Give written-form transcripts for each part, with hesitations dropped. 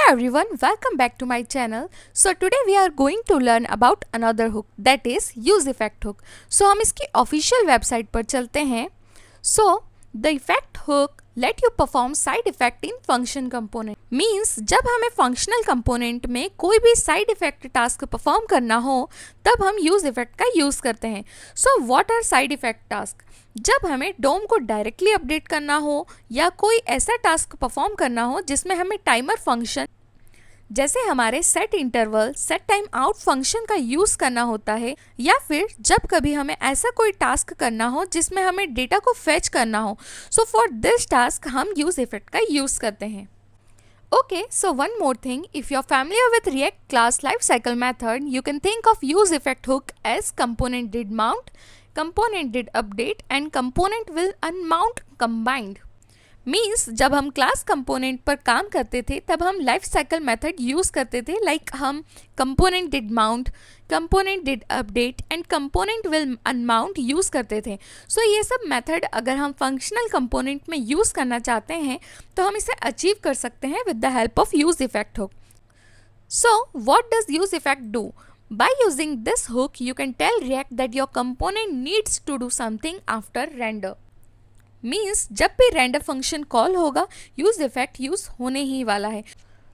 everyone, welcome back to my channel. So today we are going to learn about another hook, that is use effect hook. So हम इसकी official website पर चलते हैं. So the effect hook let you perform side effect in function component. Means जब हमें functional component में कोई भी side effect task perform करना हो तब हम use effect का use करते हैं. So what are side effect task? जब हमें डोम को डायरेक्टली अपडेट करना हो या कोई ऐसा टास्क परफॉर्म करना हो जिसमें हमें टाइमर फंक्शन जैसे हमारे set interval set time out function का यूज़ करना होता है, या फिर जब कभी हमें ऐसा कोई टास्क करना हो जिसमें हमें डेटा को फेच करना हो, सो फॉर दिस टास्क हम यूज़ इफेक्ट का यूज़ करते हैं. Okay, so one more thing, if you're familiar with React class lifecycle method, you can think of use effect hook as component did mount, component did update and component will unmount combined. Means जब हम class component पर काम करते थे तब हम life cycle method use करते थे, लाइक हम component did mount, component did update and component will unmount use करते थे. सो ये सब मेथड अगर हम फंक्शनल कंपोनेंट में यूज़ करना चाहते हैं तो हम इसे अचीव कर सकते हैं with the help of use effect hook. So what does use effect do? By using this hook, you can tell React that your component needs to do something after render. Means जब भी render function call होगा use effect use होने ही वाला है.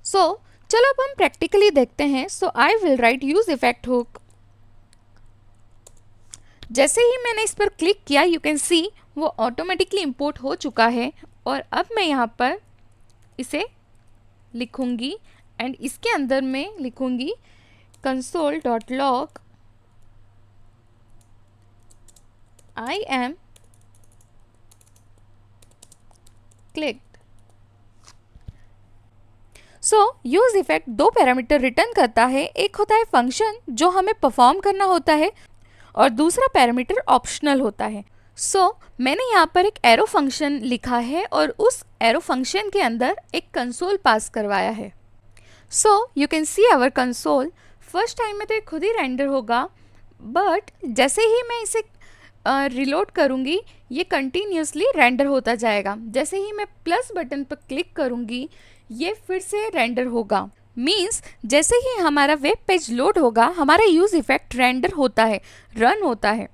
सो चलो अब हम practically देखते हैं. So I will write use effect hook. जैसे ही मैंने इस पर क्लिक किया यू कैन सी वो ऑटोमेटिकली इंपोर्ट हो चुका है. और अब मैं यहाँ पर इसे लिखूँगी एंड इसके अंदर मैं लिखूँगी console.log I am clicked. So use effect दो पैरामीटर रिटर्न करता है. एक होता है फंक्शन जो हमें परफॉर्म करना होता है और दूसरा पैरामीटर ऑप्शनल होता है. सो मैंने यहाँ पर एक एरो फंक्शन लिखा है और उस एरो फंक्शन के अंदर एक कंसोल पास करवाया है. So you can see our console. First time में तो ये खुद ही रेंडर होगा, बट जैसे ही मैं इसे रिलोड करूँगी ये कंटिन्यूसली रेंडर होता जाएगा. जैसे ही मैं प्लस बटन पर क्लिक करूँगी ये फिर से रेंडर होगा. मीन्स जैसे ही हमारा वेब पेज लोड होगा हमारा यूज इफेक्ट रेंडर होता है, रन होता है.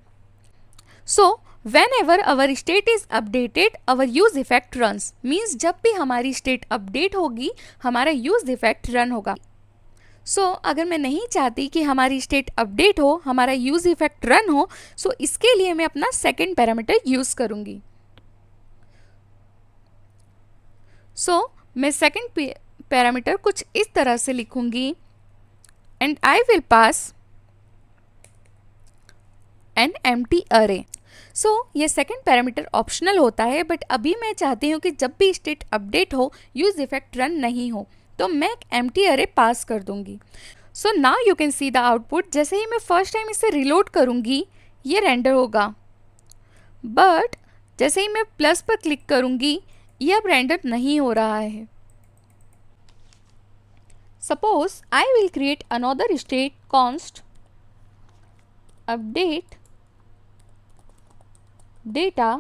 सो whenever our state is updated our use effect runs. Means जब भी हमारी स्टेट अपडेट होगी हमारा यूज इफेक्ट रन होगा. सो अगर मैं नहीं चाहती कि हमारी स्टेट अपडेट हो, हमारा यूज इफेक्ट रन हो, सो इसके लिए मैं अपना सेकेंड पैरामीटर यूज़ करूँगी. सो मैं सेकेंड पैरामीटर कुछ इस तरह से लिखूँगी and I will pass an empty अरे. सो ये सेकेंड पैरामीटर ऑप्शनल होता है, बट अभी मैं चाहती हूँ कि जब भी स्टेट अपडेट हो यूज इफेक्ट रन नहीं हो तो मैं एक एम्प्टी अरे पास कर दूंगी. So now you can see the output. जैसे ही मैं फर्स्ट टाइम इसे रिलोड करूंगी ये रेंडर होगा, बट जैसे ही मैं प्लस पर क्लिक करूंगी ये अब रेंडर नहीं हो रहा है. Suppose I will create another state const update data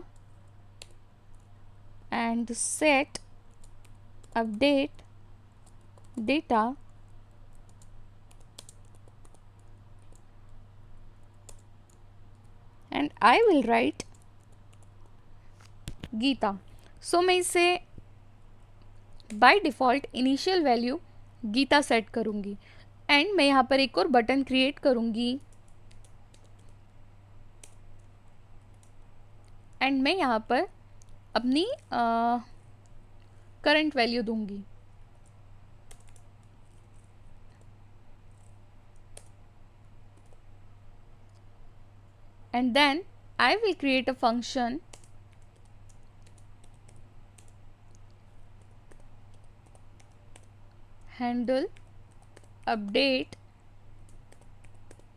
and set update data and I will write Gita. So मैं इसे by default initial value Gita सेट करूँगी एंड मैं यहाँ पर एक और बटन क्रिएट करूँगी एंड मैं यहाँ पर अपनी करंट वैल्यू दूँगी. And then I will create a function handle update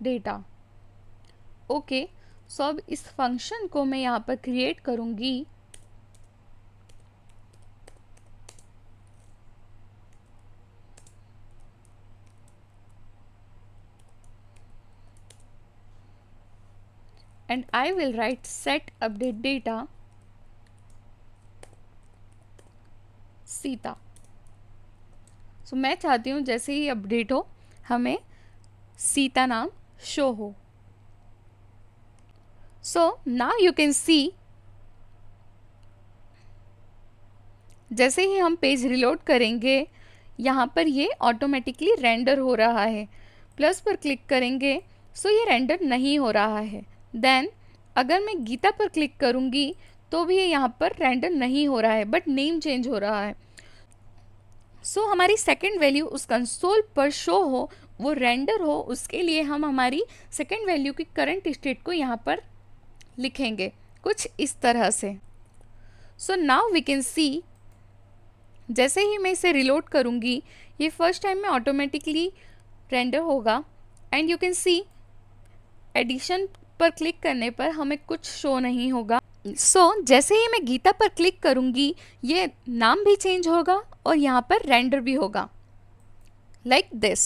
data. Okay, so अब इस फंक्शन को मैं यहाँ पर क्रिएट करूँगी and I will write set update data Sita. सो मैं चाहती हूँ जैसे ही अपडेट हो हमें सीता नाम शो हो। So now you can see, जैसे ही हम पेज रिलोड करेंगे यहाँ पर ये ऑटोमेटिकली रेंडर हो रहा है। प्लस पर क्लिक करेंगे सो ये रेंडर नहीं हो रहा है। देन अगर मैं गीता पर क्लिक करूँगी तो भी ये यहाँ पर रेंडर नहीं हो रहा है, बट नेम चेंज हो रहा है। सो हमारी सेकंड वैल्यू उस कंसोल पर शो हो, वो रेंडर हो, उसके लिए हम हमारी सेकंड वैल्यू की करंट स्टेट को यहाँ पर लिखेंगे कुछ इस तरह से। So now we can see, जैसे ही मैं इसे रिलोड करूँगी ये फर्स्ट टाइम में ऑटोमेटिकली रेंडर होगा and you can see addition पर क्लिक करने पर हमें कुछ शो नहीं होगा। सो जैसे ही मैं गीता पर क्लिक करूँगी ये नाम भी चेंज होगा और यहाँ पर रेंडर भी होगा लाइक दिस।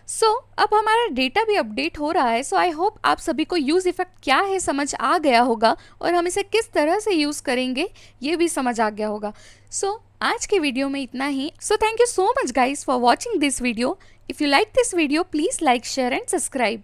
सो अब हमारा डेटा भी अपडेट हो रहा है। सो आई होप आप सभी को यूज़ इफ़ेक्ट क्या है समझ आ गया होगा और हम इसे किस तरह से यूज़ करेंगे ये भी समझ आ गया होगा। सो आज के वीडियो में इतना ही। So thank you so much guys for watching this video. If you like this video please like, share and subscribe.